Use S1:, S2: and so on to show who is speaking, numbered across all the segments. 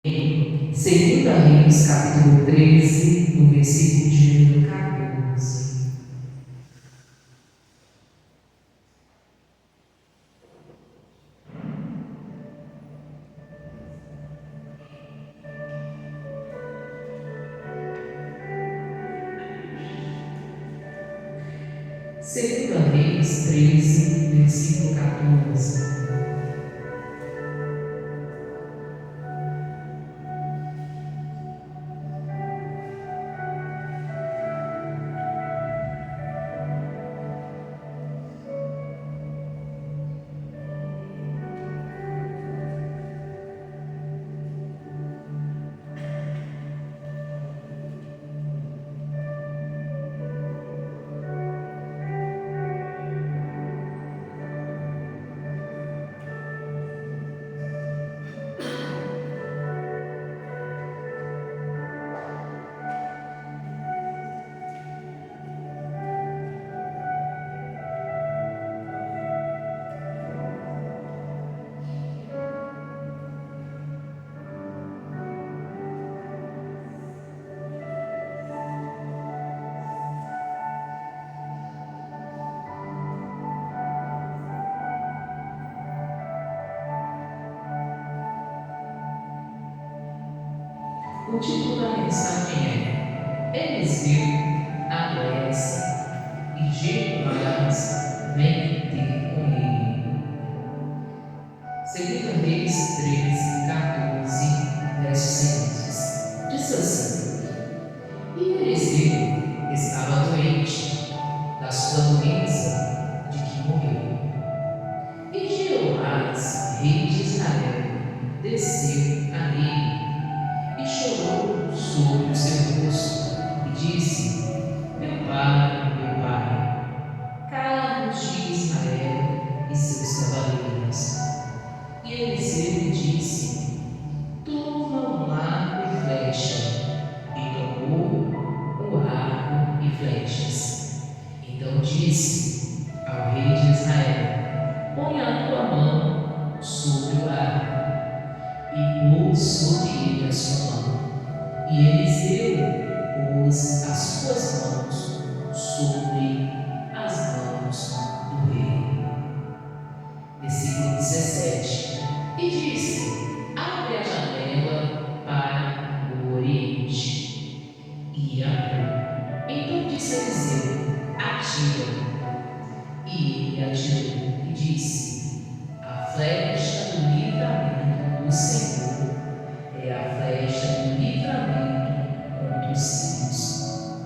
S1: Segunda Reis, capítulo 13, no versículo de número 14. Segunda Reis 13, versículo 14. O título da mensagem é Eliseu adoece e Jeoás vem ter com ele. Segunda Reis 13, 14, versos seguintes. Diz assim: E Eliseu estava doente da sua doença de que morreu. E Jeoás, rei de Israel, desceu a ele e chorou sobre o seu rosto e disse: Meu pai, cala-nos de Israel e seus cavaleiros. E Eliseu lhe disse: Toma um arco e flecha. E tomou o arco e flechas. Então disse ao rei de Israel: Põe a tua mão sobre o arco. E pôs sobre ele a sua mão. E Eliseu pôs as suas mãos sobre as mãos do rei. Versículo 17. E disse: Abre a janela para o oriente. E abriu. Então disse Eliseu: Atira. E ele atirou e disse: A flecha do livramento do Senhor é a flecha do livramento contra os sírios,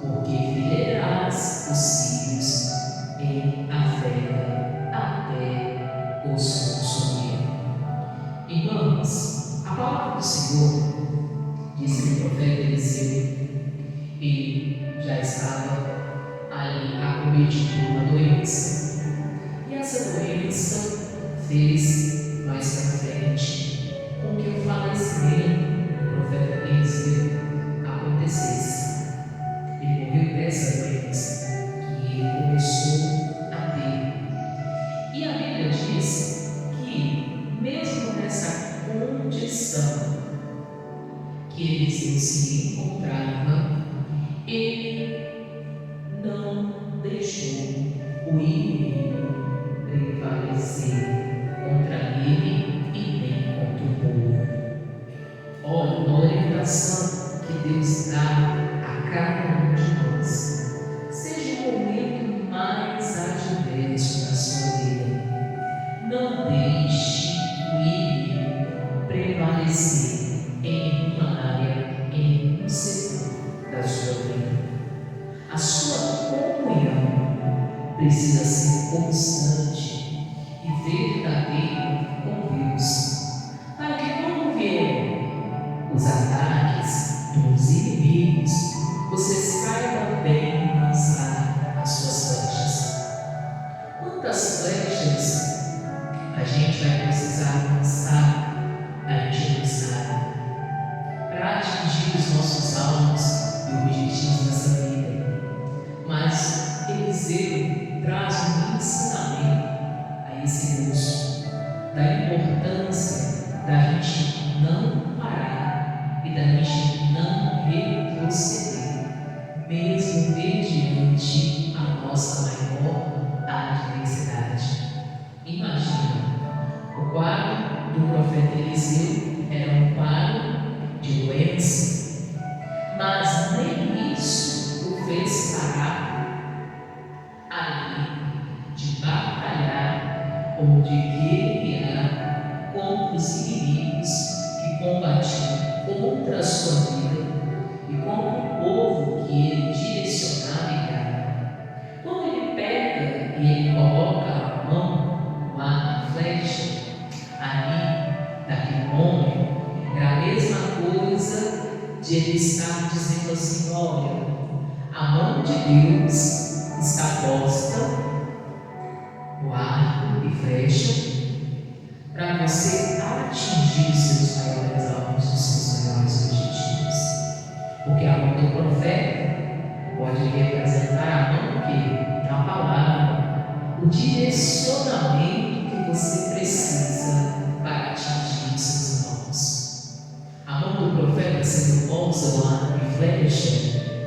S1: porque ferirás os sírios em afeta até os consumir. Irmãos, a palavra do Senhor diz que o profeta Eliseu ele já estava ali acometido por uma doença, e essa doença fez mais para frente com que o falecimento do profeta Eliseu acontecesse. Ele morreu dessa doença que ele começou a ter. E a Bíblia diz que, mesmo nessa condição que Eliseu se encontrava, ele não deixou o inimigo prevalecer contra ele e nem contra o povo. Olha, uma orientação que Deus dá a cada um de nós. Seja o momento mais adverso da sua vida, não deixe o inimigo prevalecer em nenhuma área, em nenhum setor da sua vida. A sua comunhão precisa ser constante e verdadeira com Deus, para que quando vierem os ataques dos inimigos, você saiba bem lançar as suas flechas. Quantas flechas a gente vai precisar lançar, a gente não sabe, para atingir os nossos alvos e objetivos nessa vida. Mas Eliseu traz um ensinamento a esse moço da importância da gente não parar profeta Eliseu era um quadro de doença, mas nem isso o fez parar ali de batalhar ou de guerrear contra os inimigos que combatiam contra a sua vida e contra o povo que ele direcionava e guiava. Quando ele pega e ele coloca a mão lá na flecha, ali, daquele homem, era a mesma coisa de ele estar dizendo assim: olha, a mão de Deus está posta, o arco e flecha, para você atingir os seus maiores alvos, os seus maiores objetivos. Porque a mão do profeta pode representar a mão que a palavra, o direcionamento que você precisa para atingir os seus alvos. A mão do profeta sendo posta lá em flecha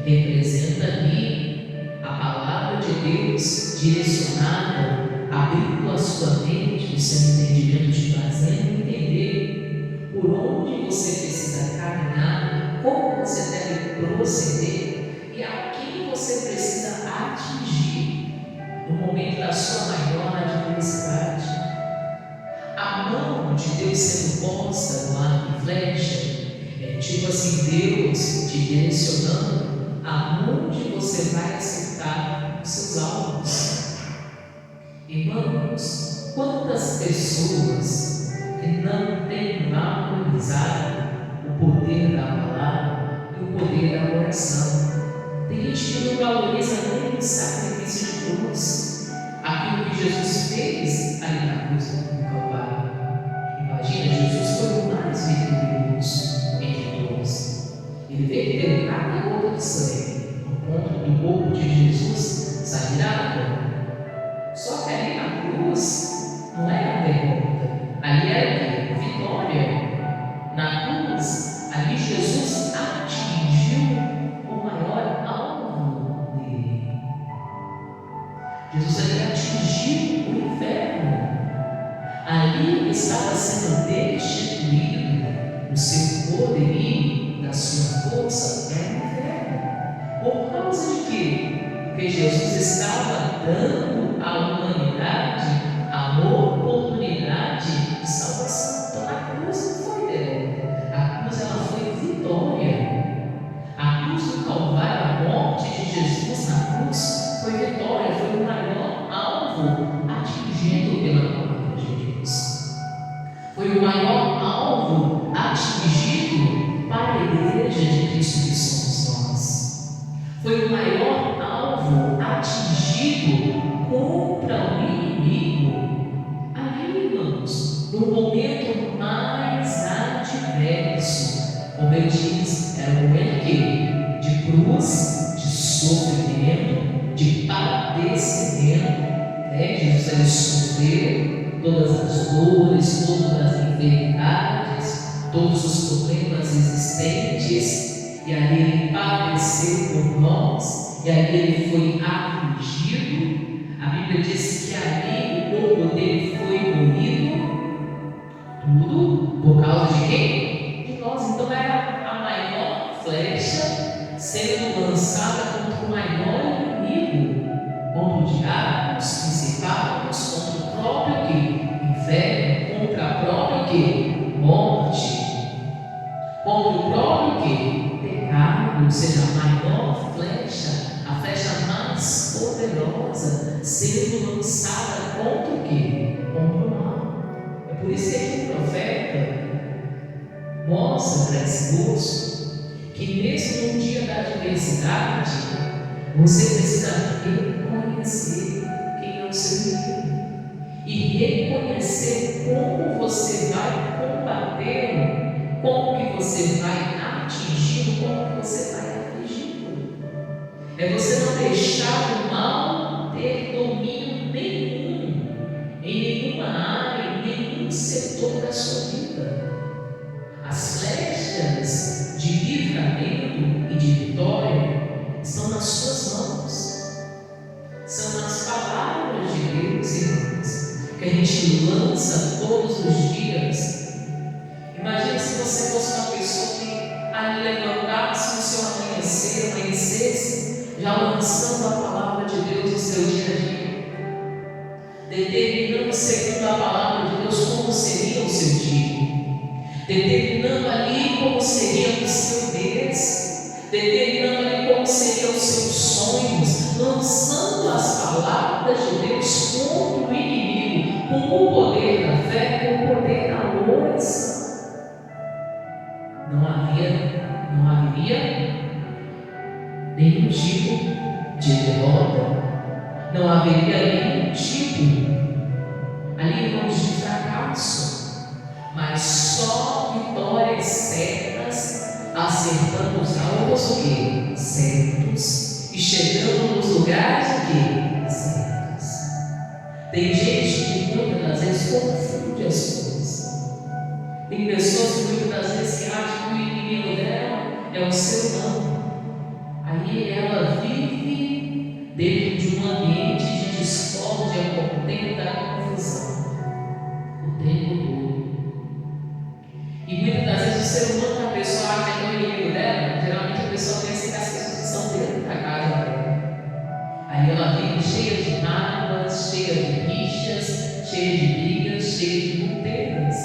S1: representa ali a palavra de Deus direcionada, abrindo a sua mente, o seu entendimento, te fazendo entender por onde você precisa caminhar, como você deve proceder e a quem você precisa atingir no momento da sua maior adversidade. A mão de Deus sendo posta no arco e flecha é tipo assim, Deus te direcionando aonde você vai acertar os seus alvos. Irmãos, quantas pessoas que não têm valorizado o poder da palavra e o poder da oração. Tem gente que não valoriza nem o sacrifício de cruz, aquilo que Jesus fez ali na cruz do Calvário. Imagina, Jesus foi o mais vitorioso entre todos. Ele veio ter cada gota de sangue, no ponto do corpo de Jesus sair água. Só que ali na cruz não era derrota, ali era vitória. Na cruz, ali Jesus atingiu o maior alvo dele. Jesus ali atingiu o inferno. Ali estava sendo destituído o seu poderio, da sua força, era o inferno. Por causa de quê? Porque Jesus estava dando à humanidade a oportunidade de salvação. Então a cruz não foi derrota, a cruz ela foi vitória. A cruz do Calvário, a morte de Jesus na cruz foi vitória, foi o maior alvo atingido pela palavra de Deus. Foi o maior alvo atingido para a igreja de Cristo que somos nós. Foi o maior alvo atingido contra o inimigo. Ali, irmãos, no momento mais adverso, como ele diz, era um momento de cruz, de sofrimento, de padecimento. Jesus ele sofreu todas as dores, todas as enfermidades, todos os problemas existentes, e ali ele padeceu por nós, e ali ele foi afligido. A Bíblia diz que ali o corpo dele foi moído, tudo por causa de quem? De nós. Então era a maior flecha sendo lançada contra o maior inimigo, contra o diabo, os principados, contra o próprio inferno, contra a própria morte, contra o próprio pecado. Ou seja, a maior flecha, a flecha mais poderosa, sendo lançada contra o quê? Contra o mal. É por isso que aqui o profeta mostra para esse moço que mesmo no dia da adversidade, você precisa reconhecer quem é o seu inimigo e reconhecer como você vai combater, como que você vai atingir, como que você vai afligir. É você não deixar o mal ter domínio nenhum em nenhuma área, em nenhum setor da sua vida. As flechas de livramento e de vitória estão nas suas mãos. São as palavras de Deus, irmãos, que a gente lança todos os dias já lançando a palavra de Deus no seu dia a dia, determinando segundo a palavra de Deus como seria o seu dia, determinando ali como seria o seu mês, determinando ali como seriam os seus sonhos, lançando as palavras de Deus contra o inimigo, com o poder da fé, com o poder da oração. Não haveria nenhum tipo de derrota, não haveria nenhum tipo ali, irmãos, de fracasso, mas só vitórias certas, acertando os alvos o quê? Certos, e chegando nos lugares o quê? Certos. Tem gente que muitas das vezes confunde as coisas. Tem pessoas que muitas das vezes acham que o inimigo dela é o ser humano. Aí ela vive dentro de um ambiente de discórdia, contenda, confusão o tempo todo. E muitas das vezes o ser humano, que a pessoa acha que é o inimigo dela, geralmente a pessoa pensa que as pessoas que são dentro da casa dela. Aí ela vive cheia de mágoas, cheia de rixas, cheia de brigas, cheia de contendas,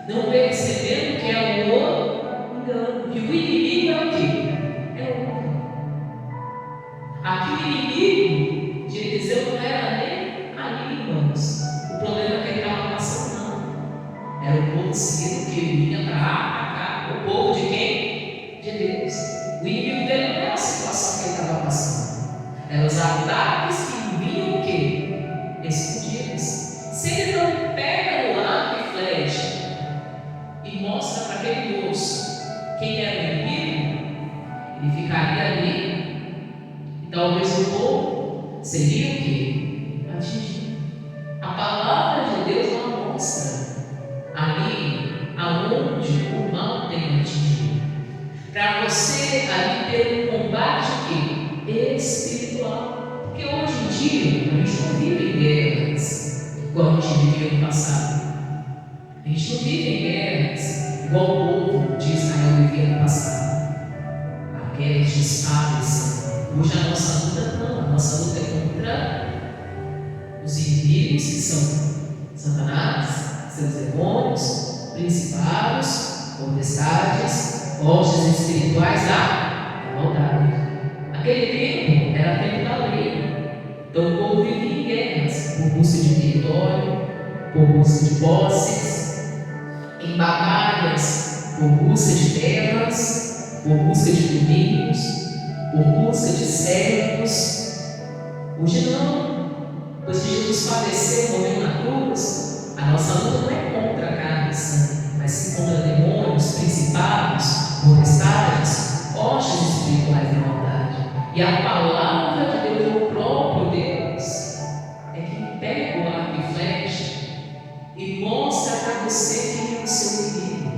S1: não percebendo que é um engano, que o inimigo é o quê? Aqui o inimigo de Eliseu não era nem ali, irmãos. O problema é que ele estava passando, não. Era o povo seguido que vinha para atacar o povo de quem? De Deus. O inimigo dele não era a situação que ele estava passando. Eram os ataques que vinham o quê? Escondidos. Se ele não pega no arco e flecha e mostra para aquele moço quem era o inimigo, ele ficaria ali. Talvez o povo seria o quê? Atingido. A palavra de Deus ela mostra ali aonde o mal tem atingido. Para você ali ter um combate quê? Espiritual. Porque hoje em dia a gente não vive em guerras igual a gente vivia no passado. A gente não vive em guerras igual o povo de Israel vivia no passado. A guerra de espadas. Hoje a nossa luta não, a nossa luta é contra os inimigos que são Satanás, seus demônios, principados, potestades, hostes espirituais da maldade. Aquele tempo era tempo da lei, então o povo vivia em guerras, por busca de território, por busca de posses, em batalhas, por busca de terras, por busca de domínios, por busca de servos. Hoje não, pois que Jesus padeceu, morreu na cruz, a nossa luta não é contra a carne e sangue, mas sim contra demônios, principados, potestades, hostes espirituais da maldade. E a palavra de Deus, o próprio Deus, é que pega o arco e flecha e mostra para você quem é o seu inimigo,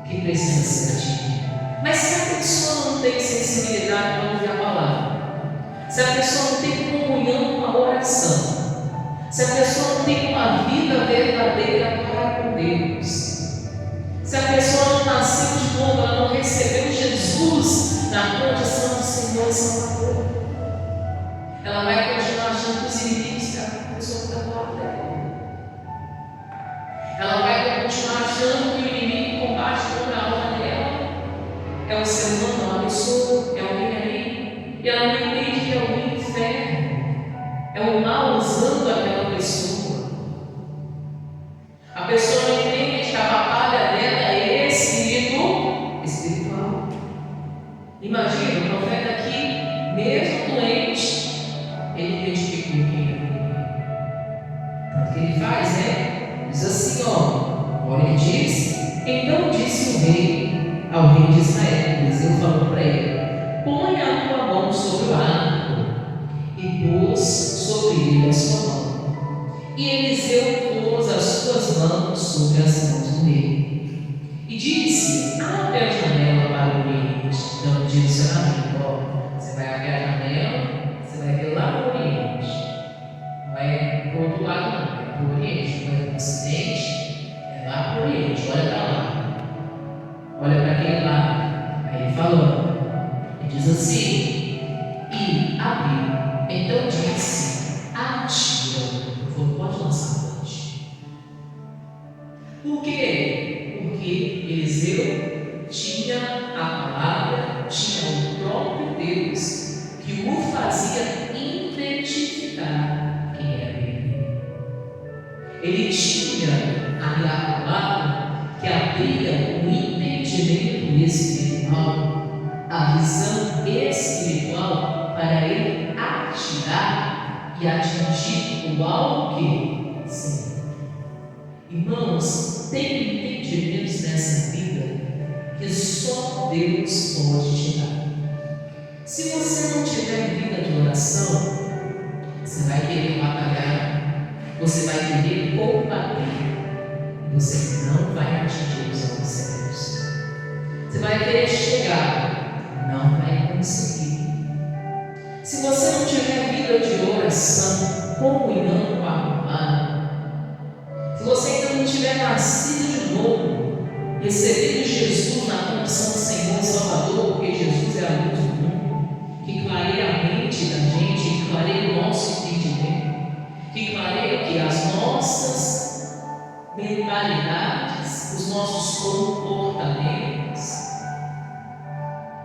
S1: que precisa ser atingido. Mas se a pessoa não tem sensibilidade para ouvir a palavra, se a pessoa não tem comunhão com a oração, se a pessoa não tem uma vida verdadeira para com Deus, se a pessoa não nasceu de novo, ela não recebeu Jesus na condição de Senhor e Salvador, ela vai continuar achando que os inimigos querem a pessoa da glória dela. Ela vai continuar achando que o inimigo combate contra a alma dela. É o ser humano, é uma pessoa, é alguém ali, e ela não entende que é o inferno, é o mal usando aquela pessoa. A pessoa não entende que a batalha dela é espiritual. Imagina, o profeta aqui, mesmo doente, ele identificou quem é ele. Tanto que ele faz, né? Diz assim, olha, ele diz, então disse o rei ao rei de Israel, Eliseu falou para ele: põe a tua mão sobre o arco, e pôs sobre ele a sua mão. E Eliseu pôs as suas mãos sobre as mãos do rei e disse: abre a janela para o oriente. Então direcionamento: você vai abrir a janela, você vai ver lá para o oriente, não é para o outro lado, não, é para o oriente, não é para o ocidente, é lá para o oriente, olha para lá. Olha para aquele lado. Aí ele falou, ele diz assim: e abriu. Então disse: atira. Pode lançar hoje. Por quê? Porque Eliseu tinha a palavra, tinha o próprio Deus que o fazia identificar quem era ele. Ele tinha a palavra que abria o entendimento espiritual, a visão espiritual para ele atirar e atingir o alvo que? Sim. Irmãos, tem entendimentos nessa vida que só Deus pode te dar. Se você não tiver vida de oração, você vai querer batalhar, você vai querer combater, e você não vai atingir os alvos certos. Você vai querer chegar, não vai conseguir. Se você não tiver vida de oração, comunhão com a palavra, se você ainda não tiver nascido de novo, recebido Jesus na condição de Senhor e Salvador, porque Jesus é a luz do mundo, que clareia a mente da gente, que clareia o nosso entendimento, que clareia que as nossas mentalidades, os nossos comportamentos.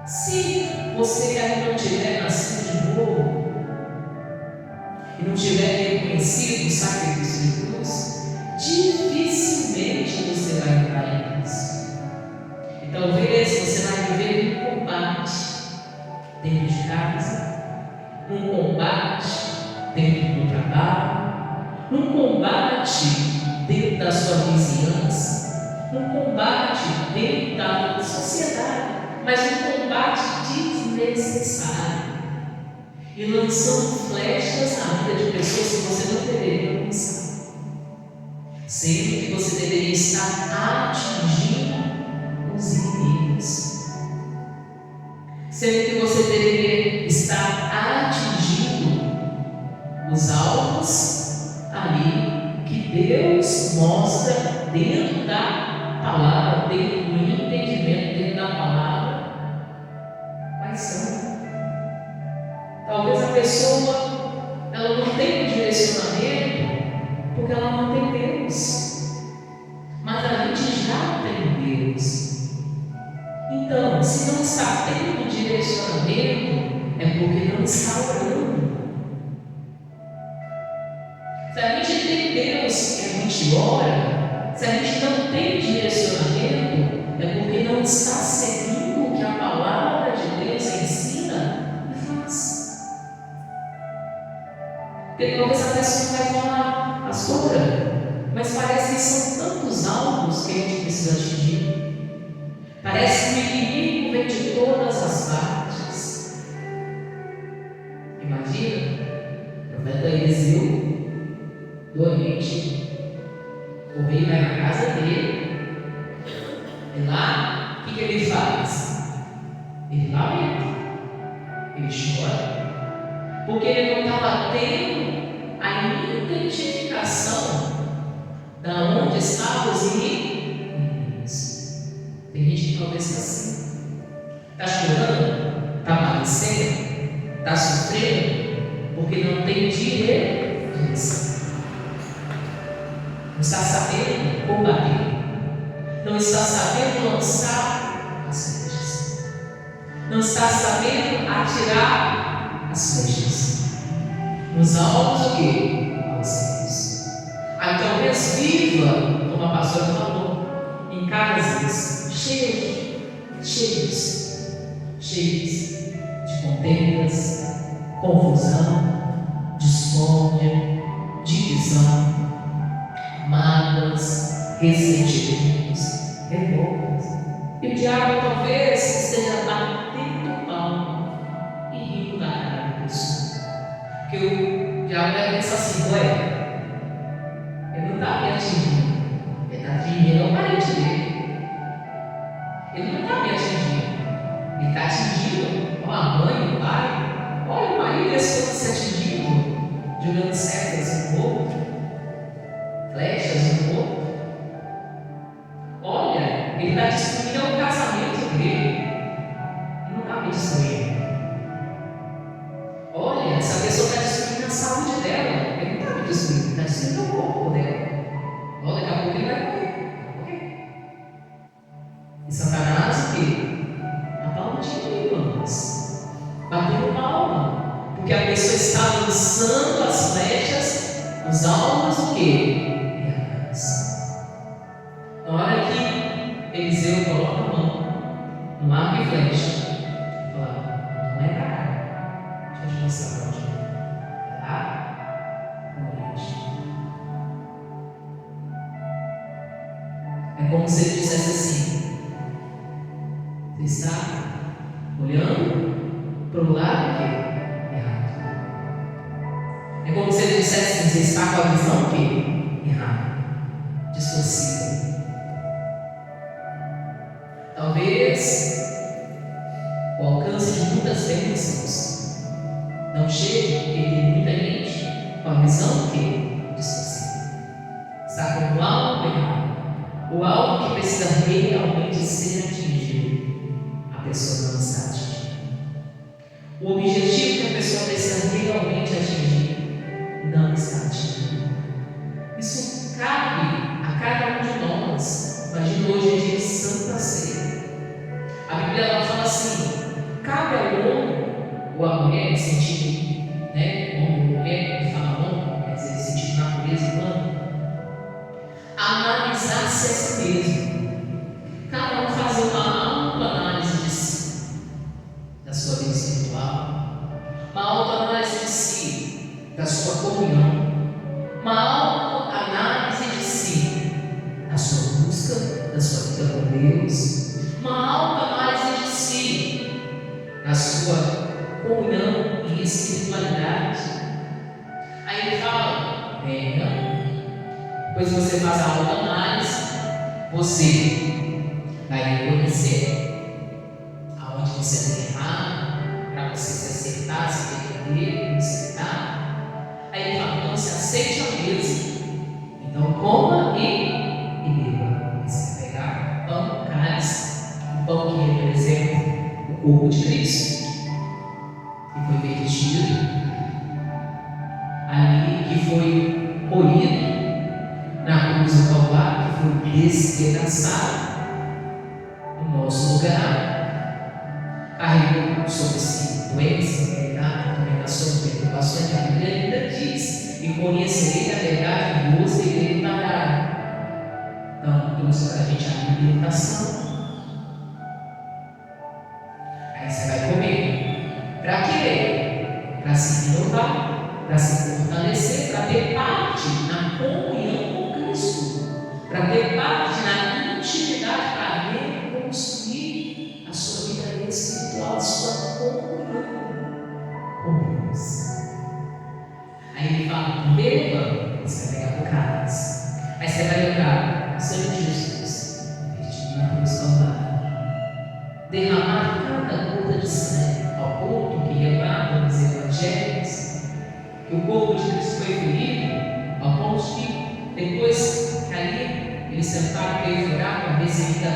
S1: Se você ainda não tiver nascido de novo e não tiver reconhecido o sacrifício de Deus, dificilmente você vai entrar em isso. E talvez você vai viver um combate dentro de casa, um combate dentro do trabalho, um combate dentro da sua vizinhança, um combate dentro da sociedade, mas um combate desnecessário e lançando flechas na vida de pessoas que você não deveria lançar, sendo que você deveria estar atingindo os inimigos, sendo que você deveria estar atingindo os alvos ali que Deus mostra dentro da palavra, dentro do entendimento, dentro da palavra. Quais são? Talvez a pessoa ela não tenha um direcionamento porque ela não tem Deus, mas a gente já tem Deus. Então, se não está tendo direcionamento, é porque não está orando. Se a gente tem Deus e a gente ora, se a gente não tem direcionamento, é porque não está seguindo o que a palavra de Deus ensina e faz. Porque talvez a pessoa vai falar, pastora, mas parece que são tantos alvos que a gente precisa atingir. Parece que o inimigo vem de todas as partes. Imagina, o profeta Eliseu, doente, o rei vai na casa dele, e lá, o que ele faz? Ele lamenta, ele chora, porque ele não estava tendo a identificação da onde estavam os inimigos. Tem gente que talvez está assim, está chorando, está padecendo, está sofrendo, porque não tem direção. Não está sabendo combater, não está sabendo lançar as flechas, não está sabendo atirar as flechas nos alvos o quê? Alvos. Aí talvez viva, como a pastora falou, em casas cheias de contendas, confusão, discórdia, divisão, mágoas, ressentimentos, revoltas. E o diabo talvez esteja batendo palma e rindo da cara da pessoa. Porque o diabo deve pensar assim, ué, ele não está me atingindo, ele está atingindo o parente dele. Ele não está me atingindo, ele está atingindo a mãe, o pai. Olha o marido desse outro se atingindo, jogando setas no outro, flechas no outro. Olha, ele está destruindo o casamento dele. Ele não está me destruindo. Olha, os alvos o quê? Errados. Na hora que Eliseu coloca a mão no arco e flecha, fala: não é pra cá. Deixa eu te mostrar pra onde é. Lá no Oriente. É como se ele dissesse assim: você está olhando para o lado que é errado. É como se ele dissesse assim: você está com a visão que é errada, distorcida. Talvez o alcance de muitas bênçãos não chegue porque tem muita gente com a visão que é distorcida. Está com o alvo errado. O alvo que precisa realmente ser atingido, a pessoa não está atingindo. O objetivo que a pessoa precisa realmente atingir, não está atingindo. Isso cabe a cada um de nós. Imagina hoje é dia de Santa Ceia. A Bíblia ela fala assim: cabe ao homem ou à mulher, no sentido, homem ou mulher, que fala homem, quer dizer, no sentido de natureza humana, analisar-se a si mesmo. Cada um fazer uma autoanálise de si, da sua vida espiritual, uma autoanálise de si, da sua comunhão, uma autoanálise de si, da sua busca, da sua vida com Deus, uma autoanálise de si, da sua comunhão e espiritualidade. Aí ele fala: venha. Depois você faz a autoanálise, você vai reconhecer aonde você tem errado, para você se acertar, se defender, consertar. Aí ele fala: então se aceite a mesa, então coma e beba. Você vai pegar pão, cálice, o pão que representa o corpo de Cristo, que foi vertido ali, que foi moído na cruz do Calvário, que foi despedaçado no nosso lugar, carregou sobre si doença, enfermidade, condenação, perturbações. A Bíblia ainda diz: e conhecerei a verdade, e vos irei libertar. Então, trouxe para a gente a libertação. Aí você vai comer. Para quê? Para se renovar, para se fortalecer, para ter parte na comunhão com Cristo, para ter parte na intimidade, para reconstruir a sua vida espiritual, a sua comunhão com Deus. Aí ele fala: beba, você vai pegar o cálice, aí você vai lembrar o sangue de Jesus, vertido na cruz do Calvário, derramar cada gota de sangue, ao ponto que relata nos evangelhos que o corpo de Cristo foi ferido, ao ponto que depois que ali eles sentaram para ele orar para ver se ainda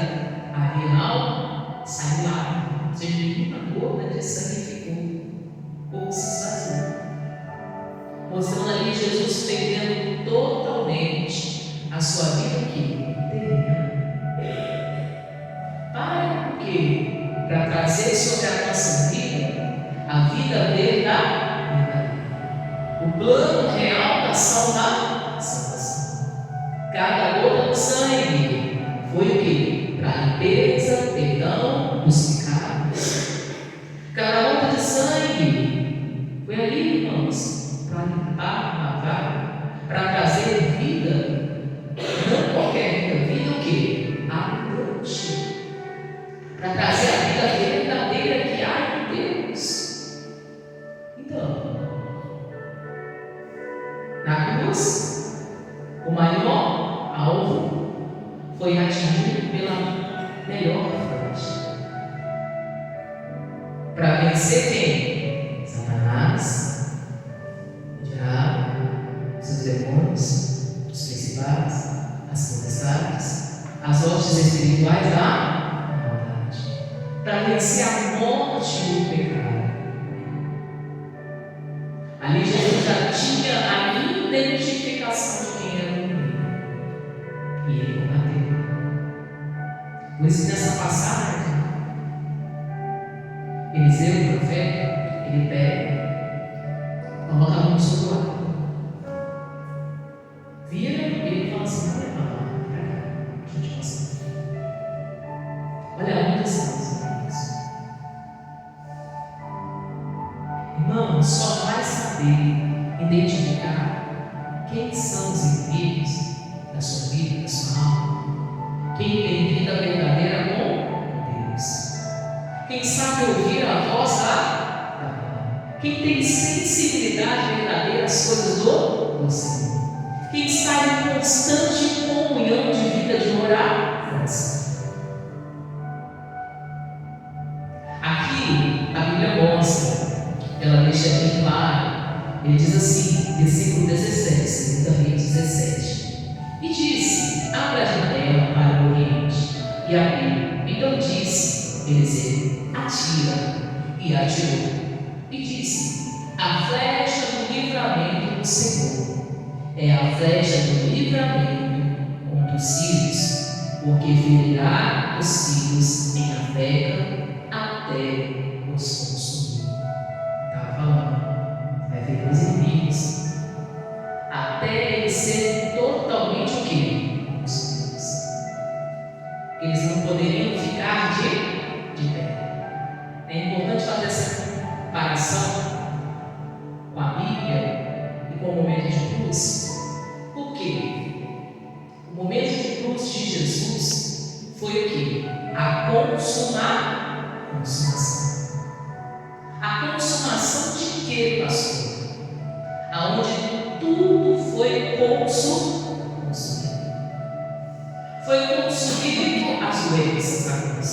S1: havia algo, saiu lá, ou seja, nenhuma gota de sangue ficou, o corpo se esvaziou, mostrando ali Jesus perdendo totalmente a sua vida aqui, terrena. Para o quê? Para trazer sobre a nossa vida a vida verdadeira. O plano real da salvação. Cada gota de sangue foi o quê? Para limpeza, perdão dos pecados. Cada gota de sangue foi ali, irmãos, para limpar, lavar, para trazer vida. Não qualquer vida, vida o quê? Abundante. Para trazer a vida verdadeira que há em Deus. Então, na cruz, o maior alvo foi atingido pela melhor flecha. Para vencer quem? Satanás, o diabo, os demônios, os principados, as potestades, as hostes espirituais da maldade. Para vencer a morte do pecado. Ali Jesus já tinha a identificação de quem era o inimigo. E ele combateu. Por isso, nessa passagem, Eliseu, o profeta, ele pega, coloca a mão sobre o ar. só vai saber identificar quem são os inimigos da sua vida, da sua alma, quem tem vida verdadeira com Deus, quem sabe ouvir a voz da palavra, quem tem sensibilidade verdadeira às coisas do Senhor, quem está em constante comunhão de vida, de oração. Aqui a Bíblia mostra, ela deixa bem claro, ele diz assim, versículo 17, também 17: e disse: abra a janela para o oriente, e abriu. Então disse Eliseu: atira, e atirou. E disse: a flecha do livramento do Senhor é a flecha do livramento contra os sírios, porque ferirá os sírios em Afeca até os consumir. Estava falando, vai ferir os inimigos até eles serem totalmente o quê? Consumidos. Eles não poderiam ficar de pé. É importante fazer essa comparação com a Bíblia e com o momento de cruz. Por quê? O momento de cruz de Jesus foi o quê? A consumação. A consumação de quê, pastor? Aonde tudo foi consumido. Foi consumido as doenças da cruz.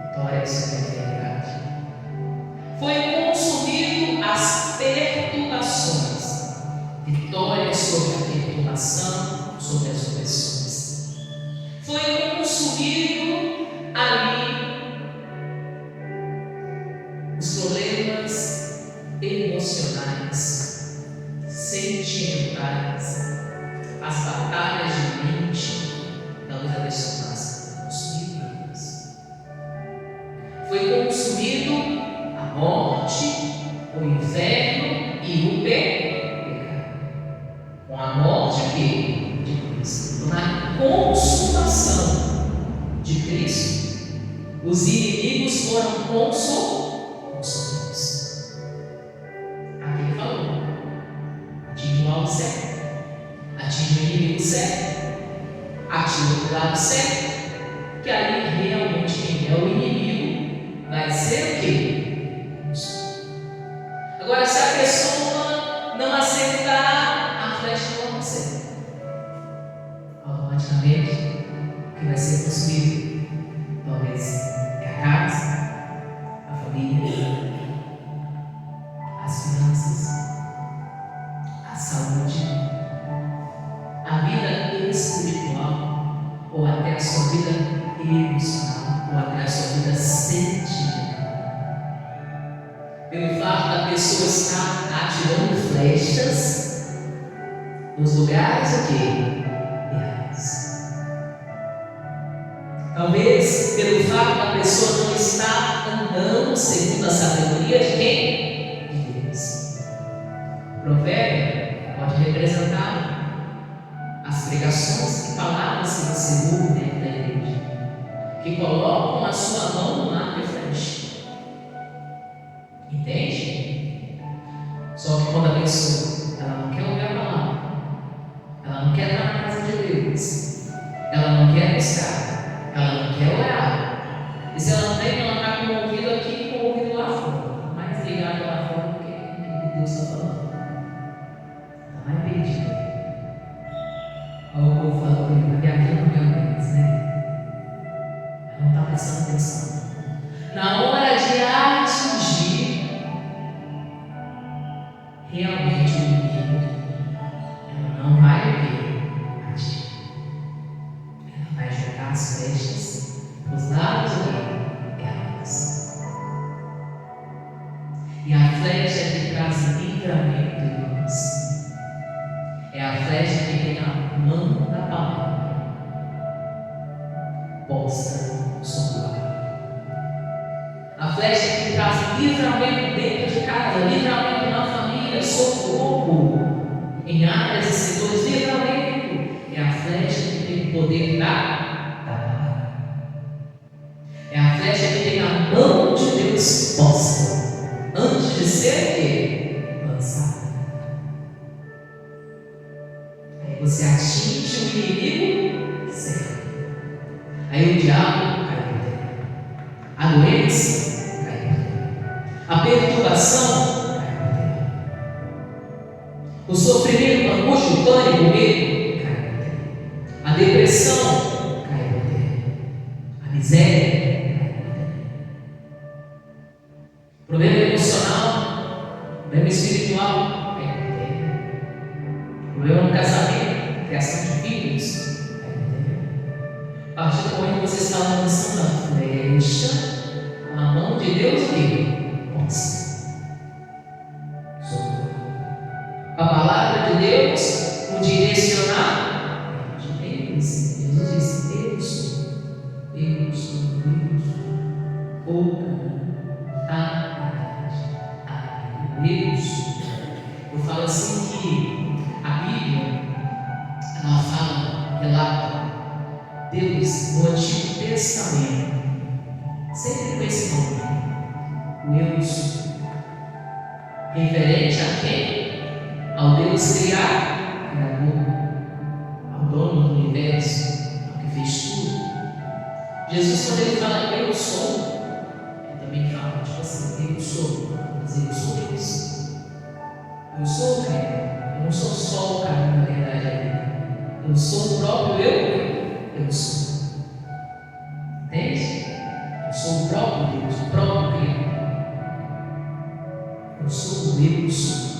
S1: Vitória sobre a enfermidade. Foi consumido as perturbações. Vitória sobre a perturbação, sobre as opressões. Foi consumido ali os problemas emocionais, sentimentais, as batalhas de mente. Talvez a pessoa faça consumidas. Foi consumido a morte, o inferno e o pecado. Com a morte de Cristo, na consumação de Cristo, os inimigos foram consumidos. Aqui ele falou: atinge o alvo certo, atinge o inimigo certo, atinge o lado certo, que ali realmente quem é o inimigo vai ser o quê? Agora, se a pessoa não aceitar, a flecha não vai ser. Automaticamente, o que vai ser consumido? Talvez é a casa, a família, as finanças, a saúde, a vida espiritual, ou até a sua vida emocional, ou até a sua vida sentimental. Pelo fato da pessoa estar atirando flechas nos lugares o quê? Errados. Talvez pelo fato da pessoa não estar andando segundo a sabedoria de quem? De Deus. O provérbio pode representar as pregações e palavras que você ouve dentro da igreja, que colocam a sua mão no arco e flecha. Entende? Só que quando a pessoa ela não quer ouvir a palavra, ela não quer estar na casa de Deus, ela não quer buscar, ela não quer orar, e se ela não tem, ela está com o ouvido aqui e com o ouvido lá fora, mais ligado lá fora do que o que Deus está falando. Ela vai pedir. Olha o povo falando que ele está viajando meu Deus, né? Ela não está prestando atenção. Na hora de atingir realmente o inimigo, ela não vai agir. Ela vai jogar as flechas para os lados errados. E a flecha que traz livramento, irmãos, é a flecha que tem a mão da palavra posta sobre o ar. A flecha que traz livramento dentro de casa, livramento na família, socorro em áreas e setores, livramento. É a flecha que tem o poder da palavra. É a flecha que tem a mão de Deus posta antes de ser doença cai por terra. A perturbação cai por terra. O sofrimento, a angústia, o pânico, o medo cai por terra. A depressão cai por terra. A miséria cai por terra. O problema emocional, o problema espiritual cai por terra. O problema no casamento, criação de filhos cai por terra. A partir do momento que você está na missão da flecha, a mão de Deus posta. A palavra de Deus, o direcionar de Deus. Jesus disse: eu sou, eu sou, eu sou o caminho, a verdade, a vida. Eu sou. Eu falo assim que a Bíblia, ela fala, relata Deus no Antigo Testamento, sempre com esse nome, o eu sou, referente a quem? Ao Deus criador, ao dono do universo, ao que fez tudo. Jesus, quando ele fala eu sou, ele também fala, tipo assim, eu sou, mas eu sou isso. Eu sou o caminho, eu não sou só o caminho, na verdade, a vida. Eu sou o próprio eu sou. Entende? Eu sou o próprio Deus, o próprio Criador. Eu sou o eu sou.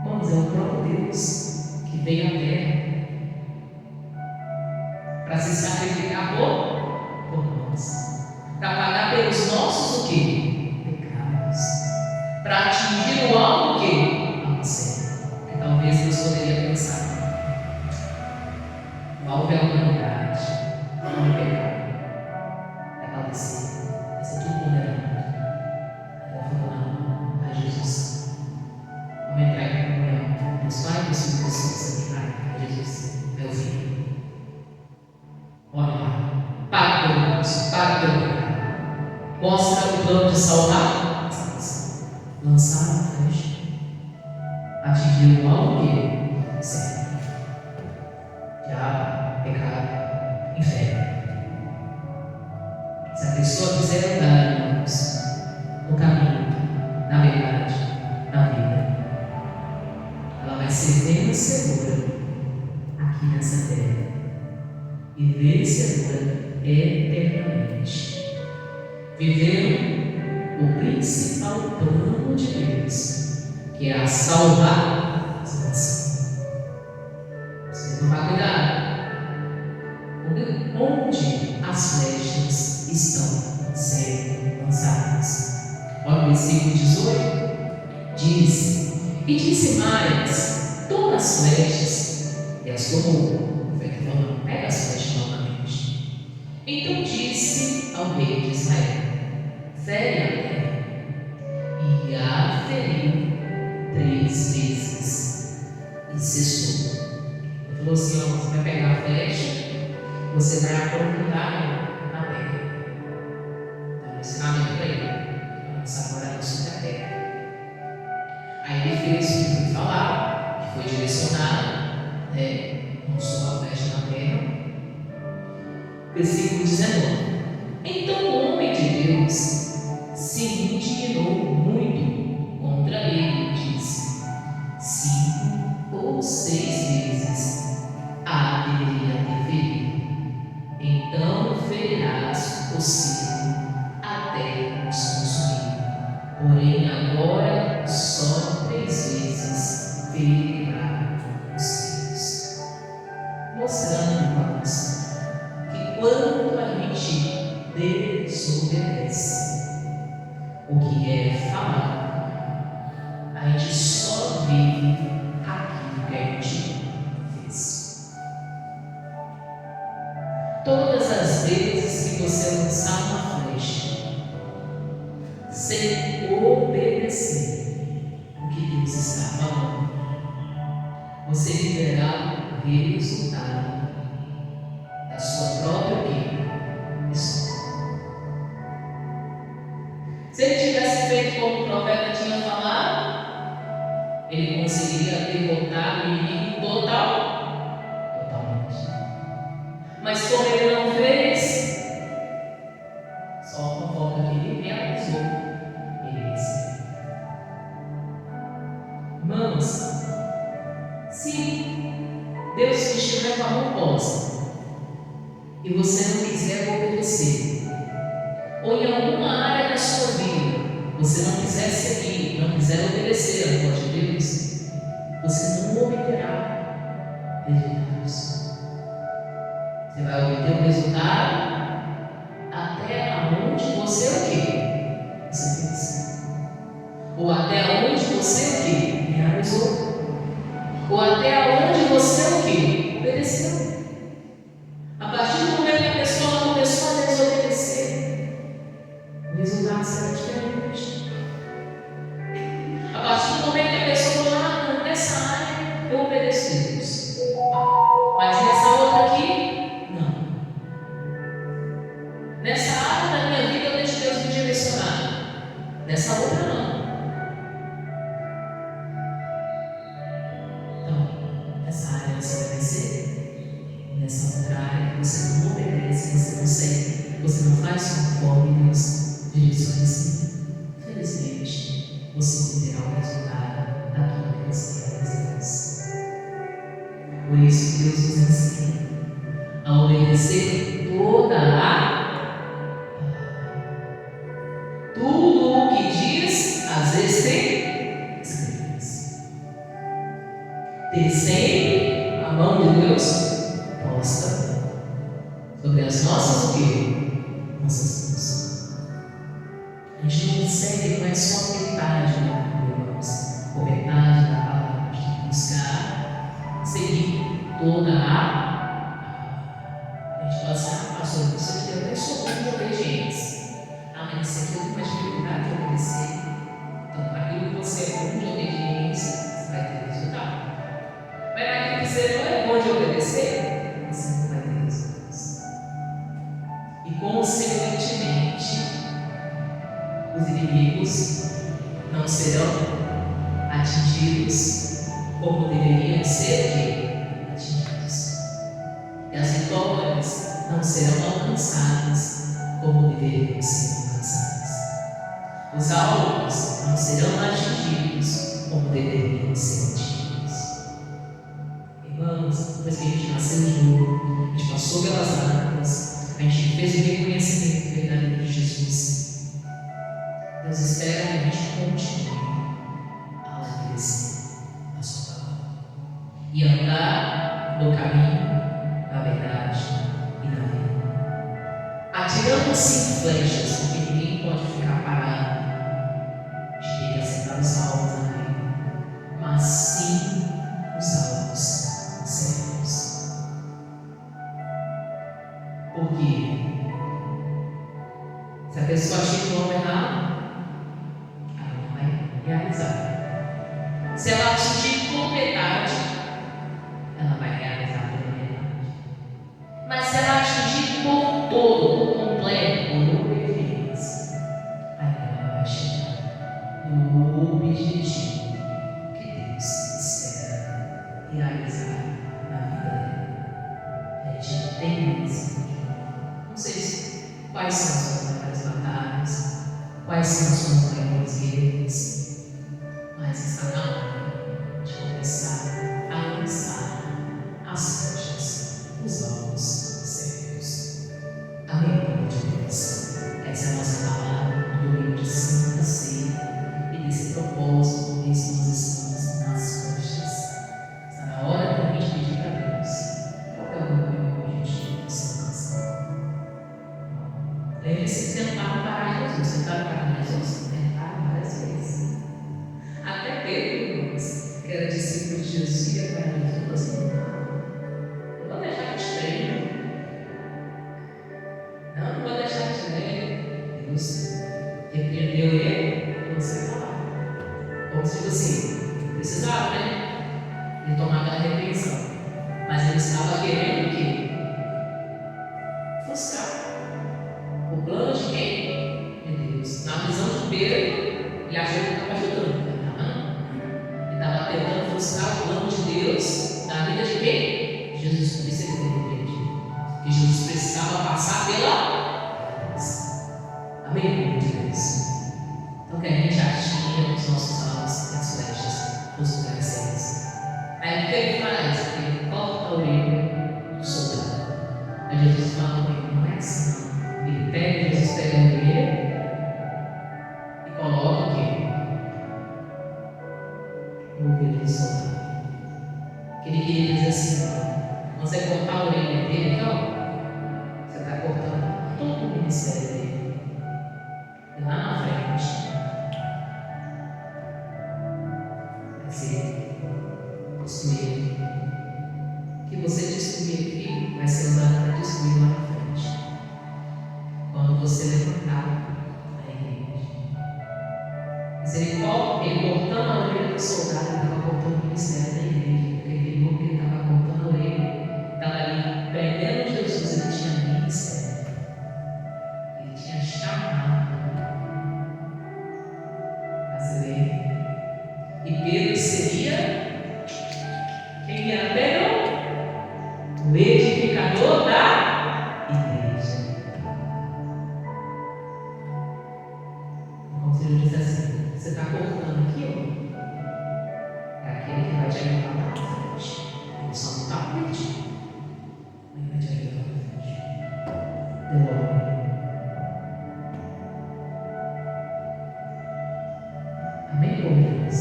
S1: Irmãos, é o próprio Deus que veio à terra para se sacrificar por nós, para pagar pelos nossos o quê? Pecados, para atingir o alvo o quê? A você. Que talvez Deus poderia pensar. O alvo é a humanidade, não é o pecado. É padecer, vai ser tudo condenado. Ela falou: não, a Jesus. Vamos entrar em comunhão. Deus Pai, Deus Filho, Deus Espírito Santo. A Jesus, meu filho. Olha lá, paga pelo nosso, paga pelo pecado. Mostra o plano de salvar, lançar a flecha, atingir o alvo que serve. Diabo, pecado, inferno. Se a pessoa quiser andar, irmãos, no caminho, na verdade, na vida, ela vai ser vencedora aqui nessa terra e vencedora eternamente, vivendo o principal plano de Deus, que é a salvar as nações. Você tem que tomar cuidado onde as flechas estão sendo lançadas. Olha o versículo 18, diz: e disse mais, toma as flechas, e as tomou. Foi que falou: pega as flechas novamente. Então disse ao rei de Israel: fere a terra. E a feriu 3 vezes e cessou. Ele falou assim: ó, você vai pegar a flecha, você vai aprofundar na terra. Então, ensinamento para ele: lançar agora sobre a terra. Aí ele fez o que foi falado, que foi direcionado, lançou a flecha na terra. Versículo 19: então o homem de Deus se indignou muito contra ele e disse: 5 ou 6 vezes deveria ter ferido, então ferirás o circo até os consumir. Porém agora só 3 vezes ferirá os filhos. Mostrando para nós que quando a gente desobedece o que é falado, a gente só vive aquilo que a gente fez. Todas as vezes que você lançar uma flecha sem obedecer o que Deus está falando, você viverá o resultado da sua própria missão. Se ele tivesse feito como o profeta tinha falado, ele conseguiria derrotar o inimigo totalmente. Mas como ele não fez, só conforme que ele realizou, ele recebeu. Irmãos, se Deus estiver com a mão posta e você não quiser obedecer, ou em alguma área da sua vida você não quiser seguir, não quiser obedecer à voz de Deus, você não obterá resultados. Você vai obter um resultado até onde você o quê? Você pensa. Ou até onde você o quê? Realizou. Ou até onde você o quê? Obedeceu. A partir do momento que a pessoa começou a desobedecer, o resultado será diferente. A partir do momento que a pessoa falou, nessa área eu obedeço a Deus, mas nessa outra aqui, não. Nessa área da minha vida eu deixo Deus me direcionar, nessa outra não. Então, nessa área você vai vencer, nessa outra área você não obedece, você não segue, você não faz conforme Deus direciona assim. Felizmente, você terá o resultado daquilo que você realiza. Por isso, Deus nos ensina a obedecer toda a tudo o que diz, às vezes tem escritas. Ter sempre a mão de Deus posta sobre as nossas o quê? Nossas mãos. A gente não consegue, não é só metade, irmãos, ou metade da palavra. A gente tem que buscar seguir toda a gente fala assim, pastor, isso aqui eu nem sou bom de obediência. Mas isso aqui eu tenho uma dificuldade de obedecer. Então, aquilo que você é bom de obediência, você vai ter resultado. Mas naquilo que você não é bom de obedecer, você não vai ter resultados. E, consequentemente, os inimigos não serão atingidos como deveriam ser atingidos. E as vitórias não serão alcançadas como deveriam ser alcançadas. Os alvos não serão atingidos como deveriam ser atingidos. Irmãos, depois que a gente nasceu de novo, a gente passou pelas águas, a gente fez o reconhecimento verdadeiro de Jesus. Deus espera que a gente continue a obedecer a sua palavra e andar no caminho da verdade e da vida. Atirando-se em flechas, porque ninguém pode ficar parado de ter acertado os alvos na vida, mas sim os alvos certos. Porque se a pessoa atingir o alvo errado, ela não vai realizar. Se ela atingir por metade, ela vai realizar pela metade. Mas se ela atingir por todo, por completo, por obediência, aí ela vai chegar no objetivo que Deus espera realizar na vida dela. A gente tem isso. Não sei quais são as suas maiores batalhas, quais são as suas maiores guerras, mas está na hora de começar a lançar as flechas, os alvos certos. Amém, povo de Deus? Essa é a nossa palavra do domingo de Santa Ceia e desse propósito, por isso nós estamos nas flechas. Está na hora da gente pedir para Deus qual é o meu objetivo nessa canção. Lembre-se de tentar parar Jesus, tentar parar Jesus, tentar várias vezes. Até Pedro, irmãos, que era discípulo de Jesus, ia para Jesus e falou assim: não vou deixar de treinar. Não vou deixar de treinar. Deus repreendeu ele e você está lá. Como se fosse assim, precisava, né? De tomar aquela repreensão. Mas ele estava querendo o quê? Frustrar o plano de quem? De Deus. Na visão de Pedro, ele achou que estava ajudando. Ele estava tentando frustrar o plano de Deus na vida de quem? Jesus. Por isso ele foi repreendido. E Jesus precisava passar pela cruz. Amém, irmão de Deus? Então, que a gente atinja os nossos alvos e as flechas dos adversários. Aí o que ele faz? Ele corta a orelha do soldado. Aí Jesus fala com ele: não é assim, não. Jesus pega a orelha e coloca o quê? No ouvido do soldado. Que ele queria dizer assim: quando você cortar a orelha dele, então, você está cortando todo o ministério dele. E lá na frente, vai ser destruído. O que você destruir aqui vai ser usado para destruir lá na frente. Quando você levantar a igreja. Mas ele cortando a orelha do soldado, ele estava cortando o ministério da igreja. Porque ele viu que ele estava cortando a orelha, estava ali prendendo Jesus, ele tinha ministério. Ele tinha chamado a ser. E Pedro seria quem era Pedro? O edificador da igreja. Como se ele disse assim: você está cortando aqui, ó. É aquele que vai te ajudar lá na frente. Ele só não está perdido. Ele vai te ajudar lá na frente. Demora. Amém, irmãos?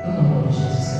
S1: No nome de Jesus,